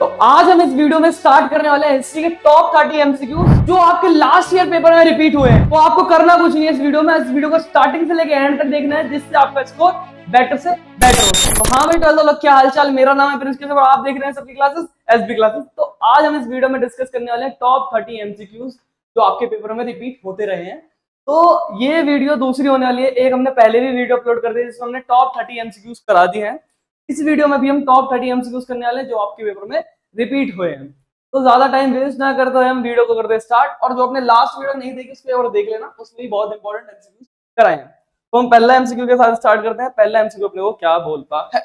तो आज हम इस वीडियो में स्टार्ट करने वाले हैं हिस्ट्री के टॉप 30 एमसीक्यू जो आपके लास्ट ईयर पेपर में रिपीट हुए हैं। तो आपको करना कुछ नहीं है इस वीडियो में, इस वीडियो को स्टार्टिंग से लेकर एंड तक देखना है जिससे आपका स्कोर बेटर से बेटर हो। तो हाँ भाई 12 लोग, क्या हालचाल? मेरा नाम है प्रिंस और आप देख रहे हैं सबकी क्लासेस एसबी क्लासेस। तो आज हम इस वीडियो में डिस्कस करने वाले हैं टॉप 30 एमसीक्यूज जो आपके पेपर में रिपीट होते रहे हैं। तो ये वीडियो दूसरी होने वाली है। एक हमने पहले भी वीडियो अपलोड कर दी जिसमें हमने टॉप 30 एमसीक्यूज करा दी हैं। इस वीडियो में भी हम टॉप 30 एमसीक्यूज करने वाले हैं जो आपके पेपर में रिपीट हुए हैं। तो ज्यादा टाइम वेस्ट ना करते हुए हम वीडियो को करते हैं स्टार्ट। और जो अपने लास्ट वीडियो नहीं देखी उसको और देख लेना, उसमें भी बहुत इंपॉर्टेंट एमसीक्यूज कराए हैं। तो हम पहला एमसीक्यू के साथ स्टार्ट करते हैं। पहला एमसीक्यू अपने को क्या बोलता है?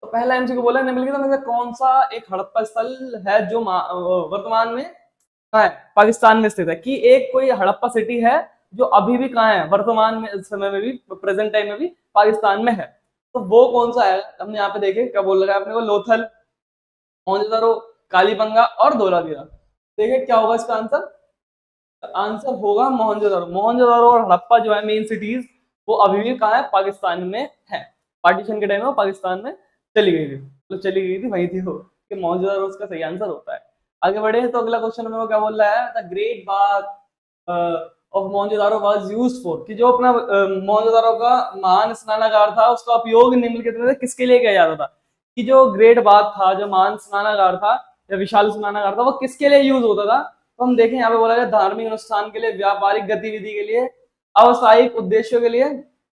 तो पहला एमसीक्यू बोला निम्नलिखित में से कौन सा एक हड़प्पा स्थल है जो वर्तमान में कहाँ है? पाकिस्तान में स्थित है। कि एक कोई हड़प्पा सिटी है जो अभी भी कहाँ है? वर्तमान में, इस समय में भी, प्रेजेंट टाइम में भी पाकिस्तान में है। तो वो कौन सा है? हमने यहाँ पे देखे क्या बोल रहा है अपने को, लोथल, मोहनजोदड़ो, कालीबंगा और धोलावीरा। देखिए क्या होगा इसका आंसर? आंसर होगा मोहनजोदड़ो। मोहनजोदड़ो और हड़प्पा जो है मेन सिटीज, वो अभी भी कहाँ है? पाकिस्तान में है। पार्टीशन के टाइम में पाकिस्तान में चली गई थी, तो चली गई थी वही थी वो, कि मोहनजोदड़ो उसका सही आंसर होता है। आगे बढ़े तो अगला क्वेश्चन में वो क्या बोल रहा है? The great bath of Mohenjodaro was used for, कि जो अपना मोहनजोदड़ो का महान स्नानागार था उसका उपयोग निम्नलिखित में से किसके लिए किया जाता था? कि जो ग्रेट बाथ था, जो महान स्नानागार था या विशाल स्नानागार था, वो किसके लिए यूज होता था? तो हम देखें यहाँ पे बोला गया धार्मिक अनुष्ठान के लिए, व्यापारिक गतिविधि के लिए, व्यावसायिक उद्देश्यों के लिए,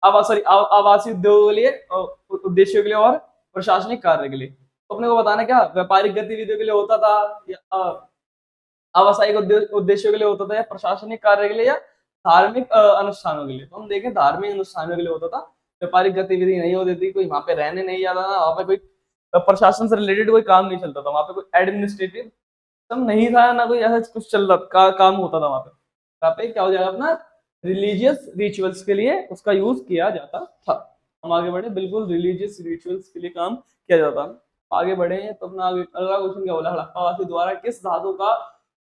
आवासीय उद्योगों के लिए, उद्देश्यों के लिए और प्रशासनिक कार्य के लिए। तो अपने को बताना क्या व्यापारिक गतिविधियों के लिए होता था या आवासायिक उद्देश्यों के लिए होता था या प्रशासनिक कार्य के लिए या धार्मिक अनुष्ठानों के लिए। तो हम देखें धार्मिक अनुष्ठानों के लिए होता था, व्यापारिक गतिविधि नहीं होती थी, कोई वहां पे रहने नहीं जाता था, वहां पे कोई प्रशासन से रिलेटेड कोई काम नहीं चलता था, वहां पे कोई एडमिनिस्ट्रेटिव सिस्टम नहीं था, ना कोई ऐसा कुछ चल रहा काम होता था वहां पे क्या हो जाएगा अपना रिलीजियस रिचुअल्स के लिए उसका यूज किया जाता था। हम आगे बढ़े, बिल्कुल रिलीजियस रिचुअल्स के लिए काम किया जाता। आगे बढ़े तो अपना अगला क्वेश्चन क्या बोला? हड़प्पावासी द्वारा किस धातु का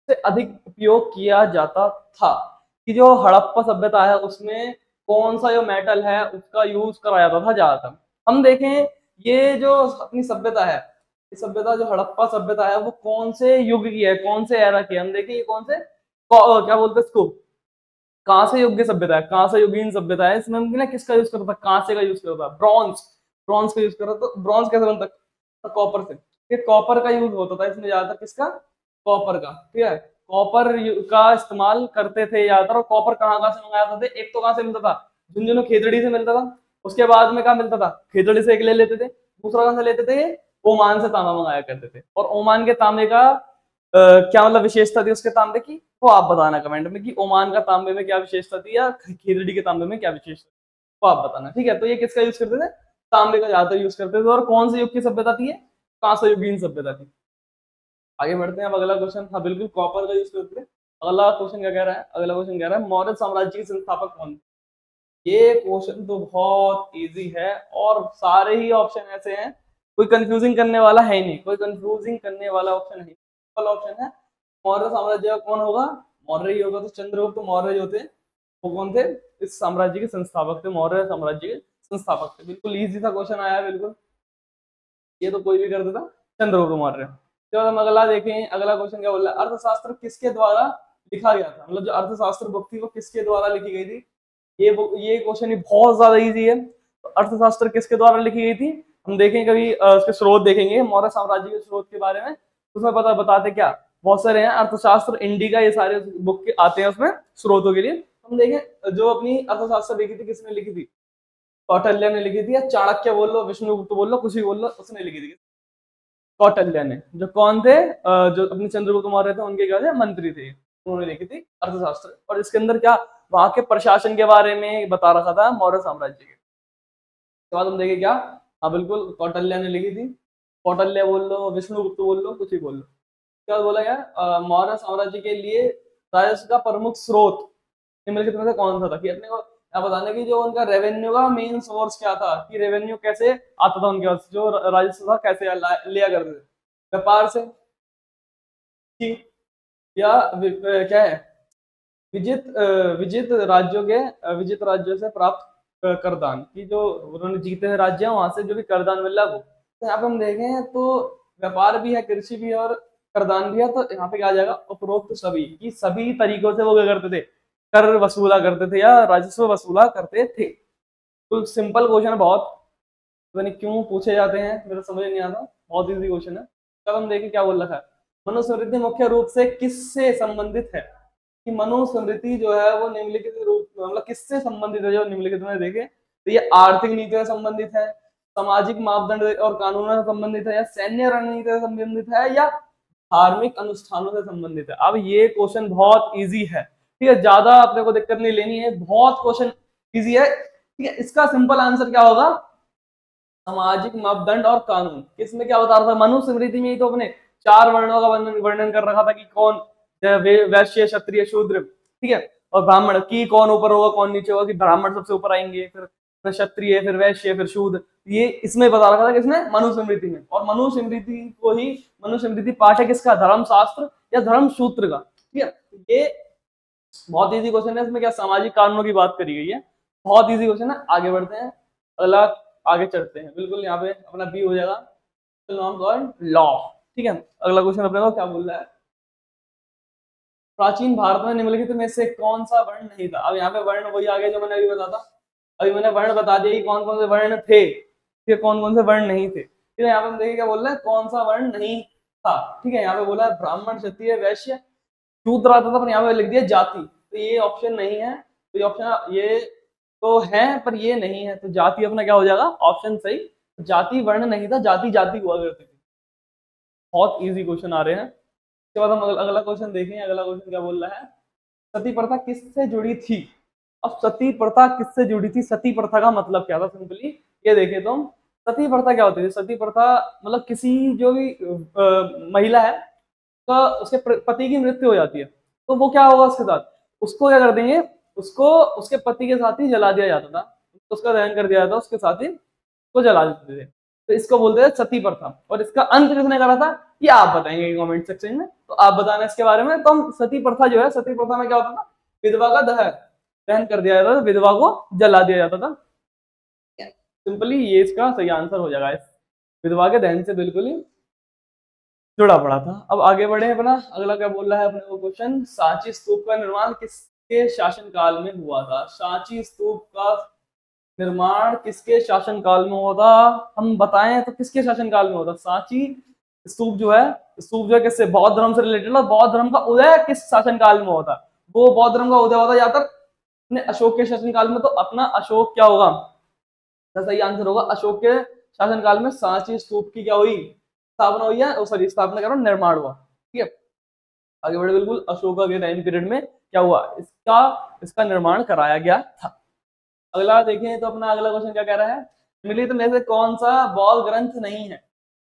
से अधिक उपयोग किया जाता था? कि जो हड़प्पा सभ्यता है उसमें कौन सा जो मेटल है उसका यूज कराया जाता था ज्यादातर। हम देखें ये जो अपनी सभ्यता है, ये सभ्यता जो हड़प्पा सभ्यता है वो कौन से युग की है, कौन से एरा की है? हम देखें ये कौन से क्या बोलते हैं इसको, कहाँ से युग की सभ्यता है, कहाँ से युगीन सभ्यता है। इसमें हमने किसका यूज करता था? कांसे का यूज करता था, ब्रॉन्ज, ब्रॉन्ज का यूज करता था। तो ब्रॉन्ज कैसे बनता था? कॉपर से। ये कॉपर का यूज होता था इसमें ज्यादातर, किसका? कॉपर का। ठीक है, कॉपर का इस्तेमाल करते थे ज्यादातर। और कॉपर कहाँ से मंगाया था? एक तो कहाँ से मिलता था? झुंझुनू खेतड़ी से मिलता था। उसके बाद में कहाँ मिलता था? खेतड़ी से एक ले लेते थे। दूसरा कहाँ से लेते थे? ओमान से तांबा मंगाया करते थे। और ओमान के तांबे का क्या मतलब विशेषता थी उसके तांबे की, वो आप बताना कमेंट में कि ओमान का तांबे में क्या विशेषता थी या खेतड़ी के तांबे में क्या विशेषता थी, वो आप बताना। ठीक है, तो ये किसका यूज करते थे? तांबे का ज्यादातर यूज करते थे। और कौन से युग की सभ्यता थी? कांस्य युगीन सभ्यता थी। आगे बढ़ते हैं। अब अगला क्वेश्चन, हाँ बिल्कुल कॉपर का यूज करते थे। अगला क्वेश्चन क्या कह रहा है? अगला क्वेश्चन कह रहा है मौर्य साम्राज्य के संस्थापक कौन? ये क्वेश्चन तो बहुत इजी है और सारे ही ऑप्शन ऐसे हैं, कोई कंफ्यूजिंग करने वाला है ही नहीं, कोई कंफ्यूजिंग करने वाला ऑप्शन है, ऑप्शन है। मौर्य साम्राज्य का कौन होगा? मौर्य ही होगा। तो चंद्रगुप्त मौर्य जो थे वो कौन थे? इस साम्राज्य के संस्थापक थे, मौर्य साम्राज्य के संस्थापक थे। बिल्कुल इजी सा क्वेश्चन आया है, बिल्कुल ये तो कोई भी कर देता, चंद्रगुप्त मौर्य। तो हम अगला देखें, अगला क्वेश्चन क्या बोल रहा है? अर्थशास्त्र किसके द्वारा लिखा गया था? मतलब जो अर्थशास्त्र बुक थी वो किसके द्वारा लिखी गई थी? ये क्वेश्चन ही बहुत ज्यादा इजी है। तो अर्थशास्त्र किसके द्वारा लिखी गई थी? हम देखें कभी उसके स्रोत देखेंगे मौर्य साम्राज्य के स्रोत के बारे में, उसमें बताते क्या बहुत सारे हैं। अर्थशास्त्र, इंडिका, ये सारे बुक के आते हैं उसमें स्रोतों के लिए। हम देखें जो अपनी अर्थशास्त्र लिखी थी किसने लिखी थी? कौटिल्य ने लिखी थी, या चाणक्य बोल लो, विष्णुगुप्त बोल लो, कुछ भी बोल लो, उसने लिखी थी। कौटिल्य ने, जो कौन थे? जो अपने चंद्रगुप्त मौर्य थे उनके क्या थे? मंत्री थे, उन्होंने लिखी थी अर्थशास्त्र। और इसके अंदर क्या वहां के प्रशासन के बारे में बता रखा था मौर्य साम्राज्य के। बाद हम देखें क्या, हाँ बिल्कुल कौटिल्य ने लिखी थी। कौटिल्य बोल लो, विष्णुगुप्त बोल लो, कुछ भी बोल लो। क्या बोला गया? मौर्य साम्राज्य के लिए राजस्व का प्रमुख स्रोत निम्नलिखित में से कौन सा था? कि अपने को बताना कि जो उनका रेवेन्यू का मेन सोर्स क्या था, कि रेवेन्यू कैसे आता था उनके पास, जो राजस्व था कैसे लिया करते थे? व्यापार से, या क्या है विजित राज्यों से प्राप्त करदान, की जो उन्होंने जीते हुए राज्य है वहां से जो भी करदान मिल रहा है वो। तो यहाँ पे हम देखें तो व्यापार भी है, कृषि भी है और करदान भी है। तो यहाँ पे क्या आ जाएगा, उपरोक्त सभी, कि सभी तरीकों से वो क्या करते थे, कर वसूला करते थे या राजस्व वसूला करते थे। तो सिंपल क्वेश्चन है बहुत, पता नहीं क्यों पूछे जाते हैं, मेरे समझ नहीं आता, बहुत इजी क्वेश्चन है। तब हम देखें क्या बोल रखा है, मनुस्मृति मुख्य रूप से किससे संबंधित है, कि मनुस्मृति जो है वो निम्नलिखित रूप मतलब किससे संबंधित है, जो निम्नलिखित में देखें तो ये आर्थिक नीतियों से संबंधित है, सामाजिक मापदंड और कानूनों से संबंधित है, या सैन्य रणनीति से संबंधित है, या धार्मिक अनुष्ठानों से संबंधित है। अब ये क्वेश्चन बहुत इजी है, ठीक है, ज्यादा अपने को दिक्कत नहीं लेनी है, बहुत क्वेश्चन इजी है, ठीक है। इसका सिंपल आंसर क्या होगा, सामाजिक मापदंड और कानून। किसमें क्या बता रहा था, मनुस्मृति में ही तो अपने 4 वर्णों का वर्णन कर रखा था कि कौन वैश्य, क्षत्रिय, शूद्र, ठीक है, और ब्राह्मण, की कौन ऊपर होगा कौन नीचे होगा, कि ब्राह्मण सबसे ऊपर आएंगे, फिर क्षत्रिय, फिर वैश्य, फिर शूद्र। ये इसमें बता रखा था, किसमें, मनुस्मृति में। और मनुस्मृति को ही, मनुस्मृति पाठ है किसका, धर्मशास्त्र या धर्म सूत्र का, ठीक है। ये बहुत इजी क्वेश्चन है, इसमें क्या सामाजिक कानूनों की बात करी गई है, बहुत इजी क्वेश्चन है। आगे बढ़ते हैं, अगला आगे चढ़ते हैं, बिल्कुल यहाँ पे अपना बी हो जाएगा, लॉ, ठीक है। अगला क्वेश्चन अपने को क्या बोल रहा है, प्राचीन भारत में निम्नलिखित में से कौन सा वर्ण नहीं था। अब यहाँ पे वर्ण वही आ गया जो मैंने अभी बताया था, अभी मैंने वर्ण बता दिया कि कौन कौन से वर्ण थे, फिर कौन कौन से वर्ण नहीं थे। फिर यहाँ पे हम देखिए क्या बोल रहे हैं, कौन सा वर्ण नहीं था, ठीक है। यहाँ पे बोला है ब्राह्मण, क्षत्रिय, वैश्य, शूद्र आता था, पर यहाँ पे लिख दिया जाति, तो ये ऑप्शन नहीं है, तो ये ऑप्शन, ये तो है पर ये नहीं है, तो जाति अपना क्या हो जाएगा, ऑप्शन सही। जाति वर्ण नहीं था, जाति जाति हुआ करती थी। बहुत इजी क्वेश्चन आ रहे हैं। उसके बाद हम अगला क्वेश्चन देखें, अगला क्वेश्चन क्या बोल रहा है, सती प्रथा किससे जुड़ी थी। अब सती प्रथा किससे जुड़ी थी, सती प्रथा का मतलब क्या था, सिंपली ये देखें तो सती प्रथा क्या होती थी, सती प्रथा मतलब किसी जो भी महिला है तो उसके पति की मृत्यु हो जाती है, तो वो क्या होगा उसके साथ, उसको क्या कर देंगे, उसको उसके पति के साथ ही जला दिया जाता था, उसका दहन कर दिया जाता था, उसके साथ ही उसको जला देते थे। तो इसको बोलते हैं सती प्रथा। और इसका अंत किसने करा था, ये आप बताएंगे कमेंट सेक्शन में, तो आप बताना इसके बारे में। तो हम सती प्रथा जो है, सती प्रथा में क्या होता था, विधवा का दहन कर दिया जाता था, विधवा को जला दिया जाता था। सिंपली ये इसका सही आंसर हो जाएगा, इस विधवा के दहन से बिल्कुल ही जुड़ा पड़ा था। अब आगे बढ़े अपना, अगला क्या बोल रहा है अपने को क्वेश्चन, सांची स्तूप का निर्माण किसके शासनकाल में हुआ था। सांची स्तूप का निर्माण किसके शासनकाल में हुआ था, हम बताएं तो किसके शासनकाल में हुआ था। सांची स्तूप जो है, किससे, बौद्ध धर्म से रिलेटेड, और बौद्ध धर्म का उदय किस शासनकाल में हुआ था, वो बौद्ध धर्म का उदय हुआ था या फिर अपने अशोक के शासनकाल में। तो अपना अशोक क्या होगा, सही आंसर होगा अशोक के शासनकाल में सांची स्तूप की क्या हुई, स्थापना हुई है, सॉरी स्थापना कह रहा हूं, निर्माण हुआ, ठीक है। आगे बढ़े, बिल्कुल अशोका के टाइम पीरियड में क्या हुआ, इसका निर्माण कराया गया था। अगला देखें तो अपना अगला क्वेश्चन क्या कह रहा है, निम्नलिखित में से कौन सा बौद्ध ग्रंथ नहीं है।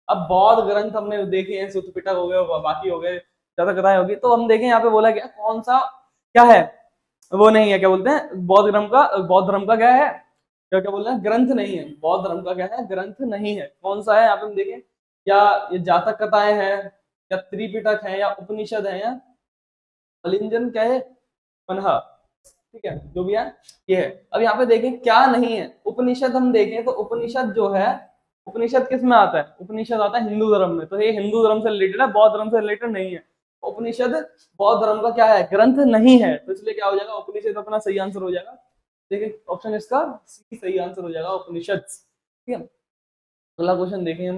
अब बौद्ध ग्रंथ हमने देखे हैं, सूत्र पिटक हो गए, बाकी हो गए, ज्यादा कथाएं होगी, तो हम देखें यहाँ पे बोला गया कौन सा क्या है, वो नहीं है, क्या बोलते हैं, बौद्ध धर्म का क्या है, क्या क्या बोल रहे हैं, ग्रंथ नहीं है, बौद्ध धर्म का क्या है, ग्रंथ नहीं है। कौन सा है, यहाँ पे हम देखें, क्या ये जातक कथाएं हैं, या त्रिपिटक है, या उपनिषद है, या अलिंजन क्या है, पन्हा, ठीक है, जो भी है ये है। अब यहाँ पे देखें क्या नहीं है, उपनिषद हम देखें तो उपनिषद जो है, उपनिषद किस में आता है, उपनिषद आता है हिंदू धर्म में, तो ये हिंदू धर्म से रिलेटेड है, बौद्ध धर्म से रिलेटेड नहीं है। उपनिषद बौद्ध धर्म का क्या है, ग्रंथ नहीं है, तो इसलिए क्या हो जाएगा, उपनिषद अपना सही आंसर हो जाएगा। देखिए ऑप्शन इसका सी सही आंसर हो जाएगा, उपनिषद, ठीक है। अगला क्वेश्चन देखें हम,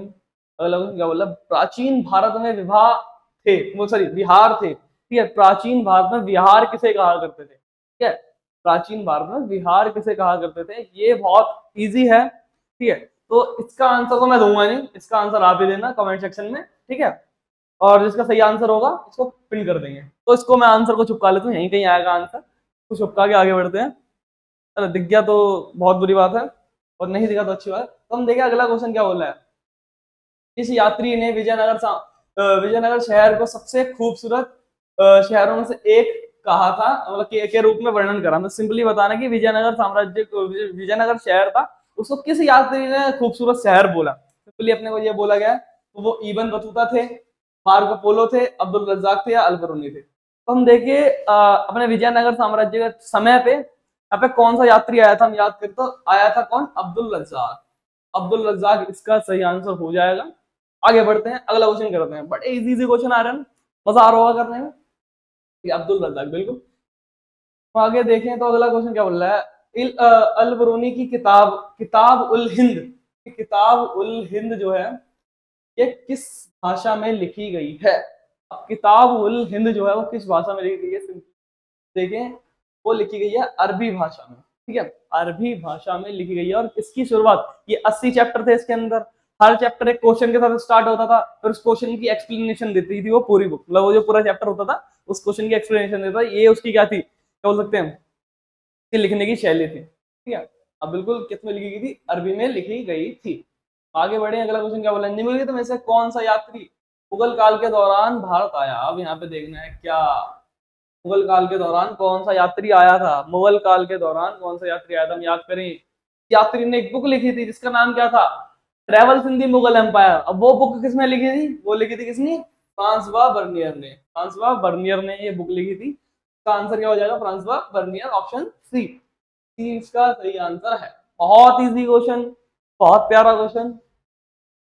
अगला क्वेश्चन क्या बोला, प्राचीन भारत में विहार थे, ठीक है। प्राचीन भारत में विहार किसे कहा करते थे, ठीक है, प्राचीन भारत में विहार किसे कहा करते थे, ये बहुत इजी है, ठीक है। तो इसका आंसर तो मैं दूंगा नहीं, इसका आंसर आप ही देना कमेंट सेक्शन में, ठीक है। और जिसका सही आंसर होगा इसको पिन कर देंगे, तो इसको मैं आंसर को छुपका लेता हूँ, यहीं कहीं आएगा आंसर, तो छुपका के आगे बढ़ते हैं। चलो दिख गया तो बहुत बुरी बात है, और नहीं दिखा तो अच्छी बात है। तो हम देखें अगला क्वेश्चन क्या बोला है, इस यात्री ने विजयनगर शहर को सबसे खूबसूरत शहरों में से एक कहा था, मतलब के रूप में वर्णन करा। मैं सिंपली बताना कि विजयनगर शहर था, उसको किस यात्री ने खूबसूरत शहर बोला, सिंपली अपने को ये बोला गया। तो वो इब्न बतूता थे, मार्को पोलो थे, अब्दुल रज्जाक थे, या अल-बरूनी थे। तो हम देखिए अपने विजयनगर साम्राज्य के समय पे यहाँ पे कौन सा यात्री आया था, हम याद करते तो आया था कौन, अब्दुल रज्जाक। अब्दुल रज्जाक इसका सही आंसर हो जाएगा, आगे बढ़ते हैं, अगला क्वेश्चन करते हैं। बट इजी इजी क्वेश्चन आ रहे हैं, मजा आ रहा होगा करने में। अब्दुल रज्जाक, बिल्कुल। तो आगे देखें तो अगला क्वेश्चन क्या बोल रहा है, अल बरूनी की किताब किताब उल हिंद, किताब उल हिंद जो है ये किस भाषा में लिखी गई है? अब किताब उल हिंद जो है वो किस भाषा में लिखी गई है? देखें, वो लिखी गई है अरबी भाषा में, ठीक है, अरबी भाषा में लिखी गई है। और इसकी शुरुआत, ये 80 चैप्टर थे, इसके अंदर हर चैप्टर एक क्वेश्चन के साथ स्टार्ट होता था, फिर उस क्वेश्चन की एक्सप्लेनेशन देती थी वो पूरी बुक, मतलब वो जो पूरा चैप्टर होता था उस क्वेश्चन की एक्सप्लेनेशन देता था। ये उसकी क्या थी, क्या बोल सकते हैं, लिखने की शैली थी, ठीक है। अब बिल्कुल किस में लिखी गई थी? अरबी में लिखी गई थी। आगे बढ़े, अगला क्वेश्चन क्या बोला, निम्नलिखित में से कौन सा यात्री मुगल काल के दौरान भारत आया? अब यहाँ पे देखना है क्या, मुगल काल के दौरान कौन सा यात्री आया था? मुगल काल के दौरान कौन सा यात्री आया था? हम याद करें, यात्री ने एक बुक लिखी थी जिसका नाम क्या था? Travels in the Mughal empire. अब वो बुक किसने लिखी थी? वो लिखी थी किसने? फ्रांसवा बर्नियर ने, फ्रांसवा बर्नियर ने ये बुक लिखी थी। इसका आंसर क्या हो जाएगा? फ्रांसवा बर्नियर, ऑप्शन सी, सी इसका सही आंसर है। बहुत इजी क्वेश्चन, बहुत प्यारा क्वेश्चन।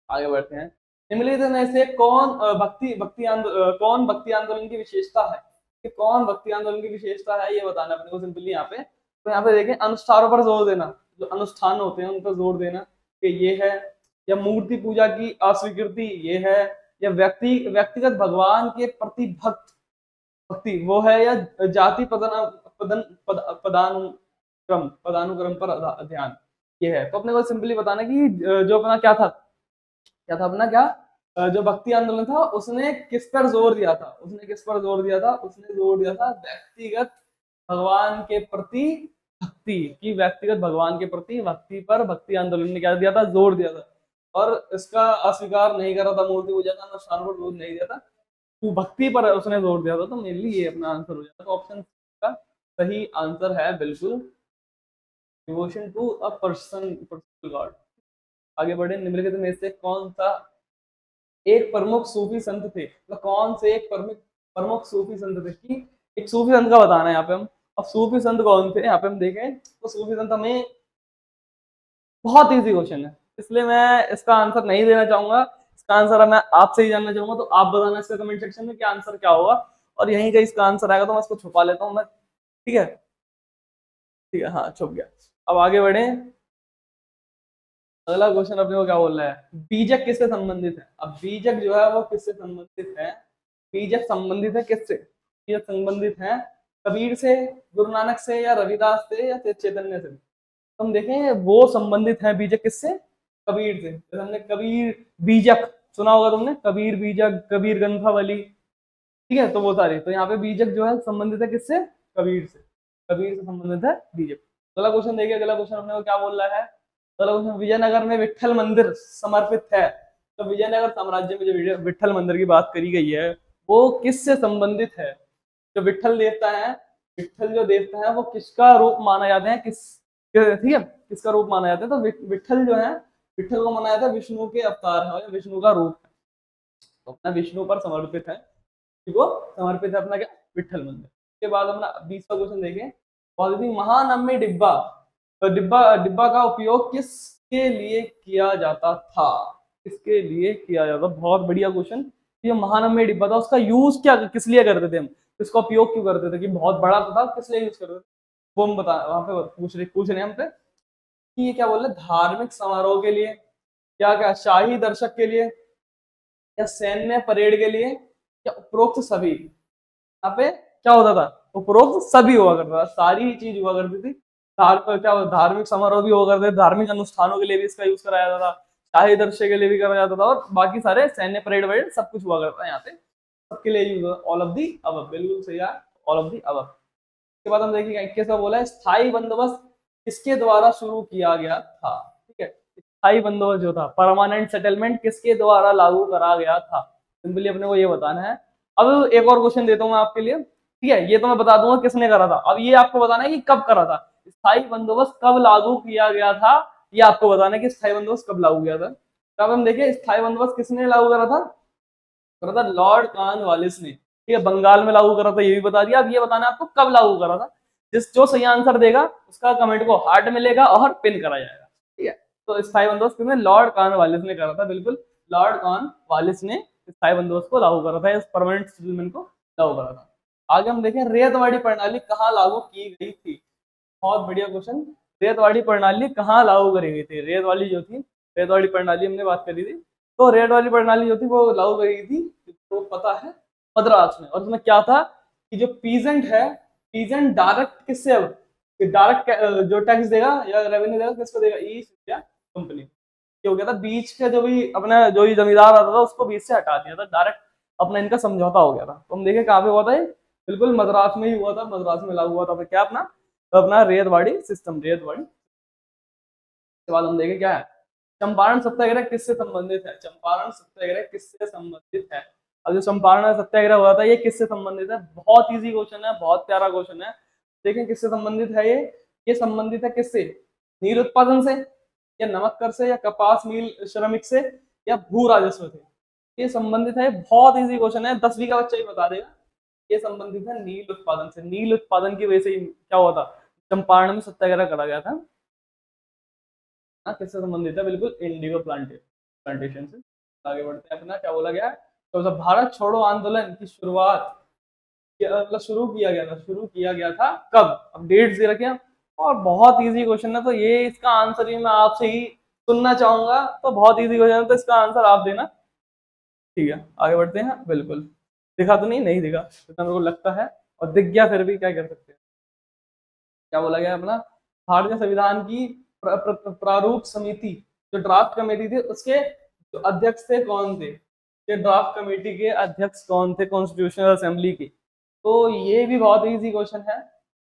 आगे बढ़ते हैं, निम्नलिखित में से कौन कौन भक्ति आंदोलन की विशेषता है? कि कौन भक्ति आंदोलन की विशेषता है ये बताना अपने को सिंपली यहाँ पे। तो यहाँ पे देखें, अनुष्ठानों पर जोर देना, जो अनुष्ठान होते हैं उन पर जोर देना कि ये है, या मूर्ति पूजा की अस्वीकृति ये है, या व्यक्तिगत भगवान के प्रति भक्ति वो है, या जाति पदानुक्रम पर ध्यान ये है। तो अपने को सिंपली बताना कि जो अपना क्या था अपना क्या, जो भक्ति आंदोलन था उसने किस पर जोर दिया था? उसने किस पर जोर दिया था? उसने जोर दिया था व्यक्तिगत भगवान के प्रति भक्ति की, व्यक्तिगत भगवान के प्रति भक्ति पर भक्ति आंदोलन ने क्या दिया था? जोर दिया था। और इसका अस्वीकार नहीं कर रहा था, मूर्ति पूजा का अनुष्ठान पर जोर नहीं दिया था, वो भक्ति पर उसने जोर दिया था। तो मेनली ये अपना आंसर हो जाता है। तो ऑप्शन का सही आंसर है बिल्कुल, devotion to a personal god. आगे बढ़े, निम्नलिखित में से कौन सा एक प्रमुख सूफी संत थे? तो कौन से एक प्रमुख सूफी संत थे? कि एक सूफी संत का बताना है यहाँ पे हम। अब सूफी संत कौन थे यहाँ पे हम देखें तो सूफी संत हमें, बहुत इजी क्वेश्चन है इसलिए मैं इसका आंसर नहीं देना चाहूंगा। इसका आंसर मैं आपसे ही जानना चाहूंगा, तो आप बताना इसका कमेंट सेक्शन में क्या आंसर क्या होगा। और यहीं का इसका आंसर आएगा तो मैं इसको छुपा लेता हूँ मैं, ठीक है, ठीक है, हाँ छुप गया। अब आगे बढ़े, अगला क्वेश्चन अपने को क्या बोल रहा है, बीजक किससे संबंधित है? अब बीजक जो है वो किससे संबंधित है? बीजक संबंधित है किससे? बीजक संबंधित है कबीर से, गुरु नानक से, या रविदास से, या चैतन्य से। हम देखें वो संबंधित है बीजक किससे? कबीर से। जैसे हमने कबीर बीजक सुना होगा तुमने, कबीर बीजक, कबीर ग्रंथावली, ठीक है, तो वो सारे। तो यहाँ पे बीजक जो है संबंधित है किससे? कबीर से, कबीर से संबंधित है बीजक। अगला क्वेश्चन देखिए, अगला क्वेश्चन अपने को क्या बोल रहा है, अगला क्वेश्चन, विजयनगर में विट्ठल मंदिर समर्पित है। तो विजयनगर साम्राज्य में जो विट्ठल मंदिर की बात करी गई है वो किससे संबंधित है? जो विट्ठल देवता है, विट्ठल जो देवता है वो किसका रूप माना जाता है? ठीक है, किसका रूप माना जाता है? तो विट्ठल जो है, विट्ठल को माना जाता है विष्णु के अवतार है, और विष्णु का रूप है, तो अपना विष्णु पर समर्पित है, को समर्पित है अपना क्या? विट्ठल मंदिर। उसके बाद अपना 20वां क्वेश्चन देखें, महानवमी डिब्बा, तो डिब्बा का उपयोग किसके लिए किया जाता था? किसके लिए किया जाता? बहुत बढ़िया क्वेश्चन। ये महानवमी डिब्बा था, उसका यूज क्या, किस लिए करते थे हम? इसका उपयोग क्यों करते थे? कि बहुत बड़ा था, किस लिए यूज करते थे वो हम बता, वहां पे पूछ रहे हैं हमसे कि ये क्या बोल रहे, धार्मिक समारोह के लिए, क्या क्या शाही दर्शक के लिए, या सैन्य परेड के लिए, या उपरोक्त सभी? यहाँ पे क्या होता था? उपरोक्त सभी हुआ करता था, सारी चीज हुआ करती थी। धार्मिक समारोह भी हुआ करते थे, धार्मिक अनुष्ठानों के लिए भी इसका यूज कराया जाता था, शाही दर्शक के लिए भी करा जाता था, और बाकी सारे सैन्य परेड वरेड सब कुछ हुआ करता है यहाँ पे, सबके लिए use, all of the above, बिल्कुल सही है, ऑल ऑफ दी अबव। उसके बाद हम देखेंगे 21वां बोला है, स्थायी बंदोबस्त किसके द्वारा शुरू किया गया था? ठीक है, स्थायी बंदोबस्त जो था, परमानेंट सेटलमेंट, किसके द्वारा लागू करा गया था? सिंपली अपने को ये बताना है। अब एक और क्वेश्चन देता हूँ मैं आपके लिए, ठीक है, ये तो मैं बता दूंगा किसने करा था, अब ये आपको बताना है कि कब करा था। स्थायी बंदोबस्त कब लागू किया गया था, ये आपको बताना है कि स्थायी बंदोबस्त कब लागू किया था। तो अब हम देखिए, स्थायी बंदोबस्त किसने लागू करा था लॉर्ड कॉर्नवालिस ने, ठीक है, बंगाल में लागू करा था, ये भी बता दिया। अब ये बताना है आपको कब लागू करा था। जो सही आंसर देगा उसका कमेंट को हार्ट मिलेगा और पिन करा जाएगा, ठीक है। तो स्थायी बंदोबस्त किसने? लॉर्ड कॉर्नवालिस ने करा था, बिल्कुल लॉर्ड कॉर्नवालिस ने स्थायी बंदोबस्त को लागू करा था, इस परमानेंट सेटलमेंट को लागू करा था। आगे हम देखें रेतवाड़ी प्रणाली कहाँ लागू की गई थी। बहुत बढ़िया क्वेश्चन। रेतवाड़ी प्रणाली कहाँ लागू करी गई थी? रेतवाड़ी जो थी, रेतवाड़ी प्रणाली हमने बात करी थी, तो रेतवाड़ी प्रणाली जो थी वो लागू करी गई थी, तो पता है, मद्रास में। और उसमें क्या था कि जो पीजेंट है, पीजेंट डायरेक्ट किससे, डायरेक्ट जो टैक्स देगा या रेवेन्यू देगा, किसको देगा? East India company. ये हो गया था बीच का, जो भी अपना जो ही जमींदार आता था उसको बीच से हटा दिया था, डायरेक्ट अपना इनका समझौता हो गया था। तो हम देखें कहाँ पे हुआ था, बिल्कुल मद्रास में ही हुआ था, मद्रास में लागू हुआ था। क्या अपना अपना रेतवाड़ी सिस्टम, रेतवाड़ी। उसके बाद हम देखें क्या है, चंपारण सत्याग्रह किससे संबंधित है? चंपारण सत्याग्रह किससे संबंधित है? अब जो चंपारण सत्याग्रह हुआ था ये किससे संबंधित है? बहुत इजी क्वेश्चन है, बहुत प्यारा क्वेश्चन है। देखें किससे संबंधित है ये संबंधित है किससे? नील उत्पादन से, या नमक कर से, या कपास मिल श्रमिक से, या भू राजस्व से? ये संबंधित है, बहुत इजी क्वेश्चन है, 10वीं का बच्चा ही बता देगा। ये संबंधित है नील उत्पादन से। नील उत्पादन की वजह से क्या हुआ था, चंपारण में सत्याग्रह करा गया था। किससे संबंधित है? बिल्कुल इंडिगो प्लांटेशन से। आगे बढ़ते हैं, अपना क्या बोला गया, तो भारत छोड़ो आंदोलन की शुरुआत मतलब शुरू किया गया था कब? अब डेट्स दे रखे हैं, और बहुत इजी क्वेश्चन है, तो ये इसका आंसर ही मैं आपसे ही सुनना चाहूंगा, तो बहुत इजी क्वेश्चन है, तो इसका आंसर आप देना। ठीक है, आगे बढ़ते हैं। बिल्कुल दिखा तो नहीं दिखा, जितना मेरे को लगता है, और दिख गया फिर भी क्या कर सकते हैं। क्या बोला गया अपना, भारतीय संविधान की प्रारूप समिति, जो ड्राफ्ट कमेटी थी, उसके जो अध्यक्ष थे कौन थे? ये ड्राफ्ट कमेटी के अध्यक्ष कौन थे कॉन्स्टिट्यूशनल असेंबली के? तो ये भी बहुत इजी क्वेश्चन है,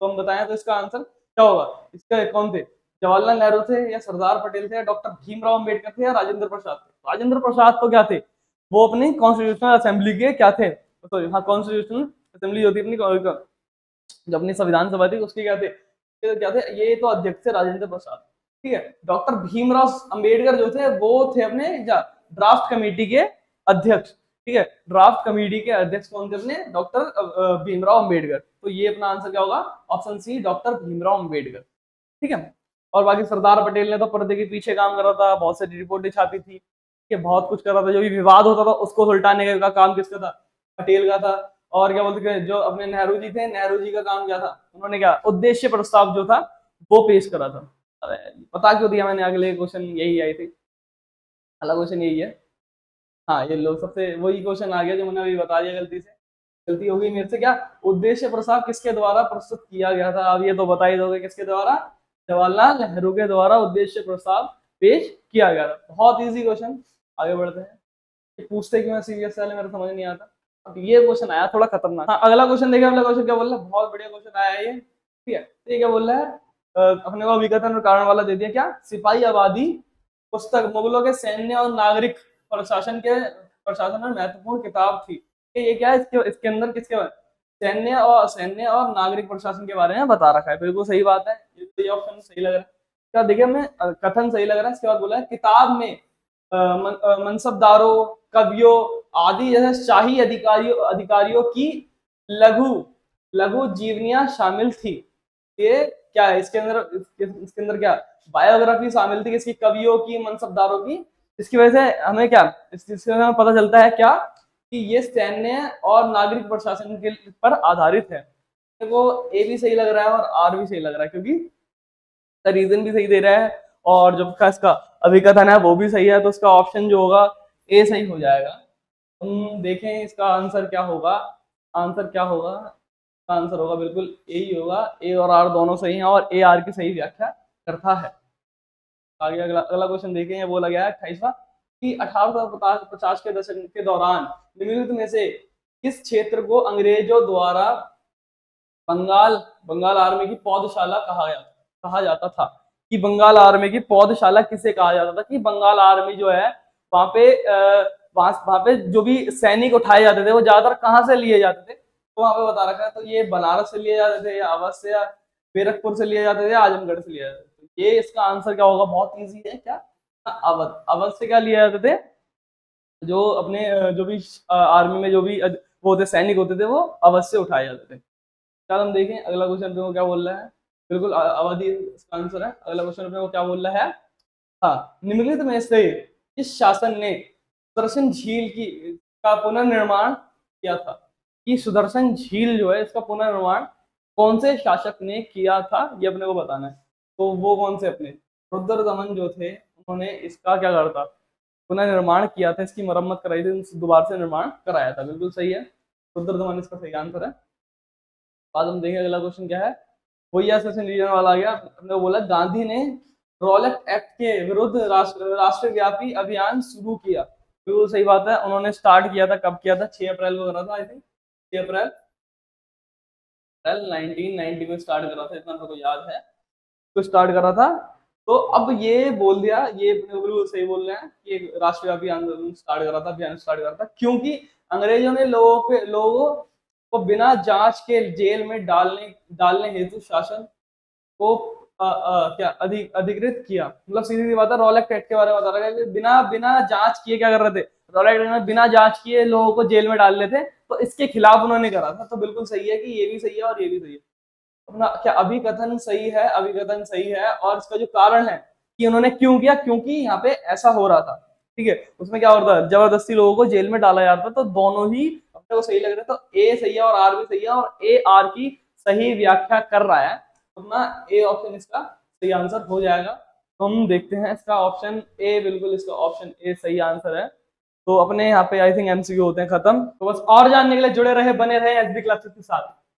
तो हम बताएं तो इसका आंसर क्या होगा? इसका कौन थे? जवाहरलाल नेहरू थे, या सरदार पटेल थे, या डॉक्टर भीमराव अम्बेडकर थे, या राजेंद्र प्रसाद थे? राजेंद्र प्रसाद तो क्या थे, वो अपनी कॉन्स्टिट्यूशनल असेंबली के क्या थे, सॉरी हाँ, कॉन्स्टिट्यूशनल असेंबली होती अपनी, जो अपनी संविधान सभा थी उसके क्या थे, क्या थे? ये तो अध्यक्ष थे राजेंद्र प्रसाद। ठीक है, डॉक्टर भीमराव अंबेडकर जो थे वो थे अपने ड्राफ्ट कमेटी के अध्यक्ष। ठीक है, ड्राफ्ट कमेटी के अध्यक्ष कौन थे? अपने डॉक्टर भीमराव अंबेडकर। तो ये अपना आंसर क्या होगा? Option C, doctor Bhimrao Ambedkar. ठीक है, और बाकी सरदार पटेल ने तो पर्दे के पीछे काम करा था, बहुत सारी रिपोर्टें छापी थी, कि बहुत कुछ कर रहा था, जो भी विवाद होता था उसको सुलटाने का काम किसका था? पटेल का था। और क्या बोलते हैं, जो अपने नेहरू जी थे, नेहरू जी का काम क्या था? उन्होंने क्या उद्देश्य प्रस्ताव जो था वो पेश करा था। अरे पता क्यों दिया मैंने, अगले क्वेश्चन यही आई थी, अगला क्वेश्चन यही है। हाँ, ये लोग सबसे वही क्वेश्चन आ गया जो मैंने अभी बता दिया, गलती हो गई मेरे से। क्या उद्देश्य प्रस्ताव किसके द्वारा प्रस्तुत किया गया था? अब ये तो बता ही दोगे, किसके द्वारा? जवाहरलाल नेहरू के द्वारा उद्देश्य प्रस्ताव पेश किया गया था। बहुत इजी क्वेश्चन। आगे बढ़ते हैं, पूछते क्यों है सीरियस वाले, मेरे समझ नहीं आता। अब ये क्वेश्चन आया थोड़ा खतरनाक। हाँ, अगला क्वेश्चन देखिए, अगला क्वेश्चन क्या बोल रहा है, बहुत बढ़िया क्वेश्चन आया है ये। ठीक है, तो ये क्या बोल रहा है, अपने को विघटन और कारण वाला दे दिया। क्या सिपाही आबादी पुस्तक मुगलों के सैन्य और नागरिक प्रशासन में महत्वपूर्ण किताब थी। ये क्या है, इसके अंदर किसके बारे, सैन्य और नागरिक प्रशासन के बारे में बता रखा है। बिल्कुल सही बात है, ये ऑप्शन सही लग रहा है। क्या देखिए, हमें कथन सही लग रहा है। इसके बाद बोला है किताब में मनसबदारों, कवियों आदि जैसे शाही अधिकारियों की लघु लघु जीवनियां शामिल थी। ये क्या है, इसके अंदर क्या बायोग्राफी शामिल थी, किसकी? कवियों की, मनसबदारों की। इसकी वजह से हमें क्या, इससे हमें पता चलता है क्या, कि ये सैन्य और नागरिक प्रशासन के पर आधारित है। वो ए भी सही लग रहा है और आर भी सही लग रहा है, क्योंकि रीजन भी सही दे रहा है, और जब इसका अभिकथन है वो भी सही है, तो इसका ऑप्शन जो होगा ए सही हो जाएगा। हम देखें इसका आंसर क्या होगा। आंसर क्या होगा? आंसर होगा बिल्कुल ए ही होगा। ए और आर दोनों सही हैं, और ए आर की सही व्याख्या करता है। आगे अगला क्वेश्चन देखें, ये बोला गया है 28वां, कि 1850 के दशक के दौरान निम्नलिखित में से किस क्षेत्र को अंग्रेजों द्वारा बंगाल आर्मी की पौधशाला कहा जाता था? कि बंगाल आर्मी की पौधशाला किसे कहा जाता था? कि बंगाल आर्मी जो है वहां पे जो भी सैनिक उठाए जाते थे वो ज्यादातर कहाँ से लिए जाते थे, तो वहां पे बता रखा है। तो ये बनारस से लिए जाते थे, या अवध से, या बेरकपुर से लिए जाते थे, आजमगढ़ से लिए जाते थे। ये इसका आंसर क्या होगा? बहुत इजी है। क्या अवध से क्या लिए जाते थे? जो अपने जो भी आर्मी में जो भी वो होते सैनिक होते थे वो अवध से उठाए जाते थे। चल हम देखें अगला क्वेश्चन अपने को क्या बोल रहा है। बिल्कुल अवधि इसका आंसर है। अगला क्वेश्चन अपने को क्या बोल रहा है, हाँ, निम्नलिखित में से इस शासन ने सुदर्शन झील की का पुनर्निर्माण किया था? कि सुदर्शन झील जो है इसका पुनर्निर्माण कौन से शासक ने किया था, ये अपने को बताना है। तो वो कौन से अपने रुद्रदमन जो थे, उन्होंने इसका क्या करा था, पुनर्निर्माण किया था, इसकी मरम्मत कराई थी, दोबारा से निर्माण कराया था। बिल्कुल सही है, रुद्रदमन इसका सही आंसर है। बाद हम देखेंगे अगला क्वेश्चन क्या है। वही सेशन रीजन वाला आ गया। हमने बोला गांधी ने रॉलेट एक्ट के विरुद्ध राष्ट्रव्यापी अभियान शुरू किया। बिल्कुल सही बात है, उन्होंने स्टार्ट किया था, कब किया था? 6 अप्रैल को करा था, आई थिंक 6 अप्रैल 1990 में स्टार्ट करा था, इतना मेरे को याद है। तो स्टार्ट करा था। तो अब ये बोल दिया, ये बिल्कुल सही बोल रहे हैं कि राष्ट्रव्यापी आंदोलन स्टार्ट करा था, अभियान स्टार्ट करा था, क्योंकि अंग्रेजों ने लोगों को बिना जांच के जेल में डालने हेतु शासन को क्या अधिकृत किया। मतलब सीधी सी बात है, रॉलेट एक्ट के बारे में बता रहा है कि बिना बिना जांच किए क्या कर रहे थे, रॉलेट एक्ट में बिना जांच किए लोगों को जेल में डाल रहे थे, तो इसके खिलाफ उन्होंने करा था। तो बिल्कुल सही है कि ये भी सही है और ये भी सही है। अपना क्या अभिकथन सही है, अभिकथन सही है। और इसका जो कारण है कि उन्होंने क्यों किया, क्योंकि यहाँ पे ऐसा हो रहा था, ठीक है। उसमें क्या होता है, जबरदस्ती लोगों को जेल में डाला जाता, तो दोनों ही अपने को सही लग रहा है। तो ए सही है और आर भी सही है, और ए आर की सही व्याख्या कर रहा है। अपना ए ऑप्शन इसका सही आंसर हो जाएगा। तो हम देखते हैं इसका ऑप्शन ए, बिल्कुल इसका ऑप्शन ए सही आंसर है। तो अपने यहाँ पे आई थिंक एमसीक्यू होते हैं खत्म। तो बस और जानने के लिए जुड़े रहे, बने रहे एसबी क्लासेस के साथ।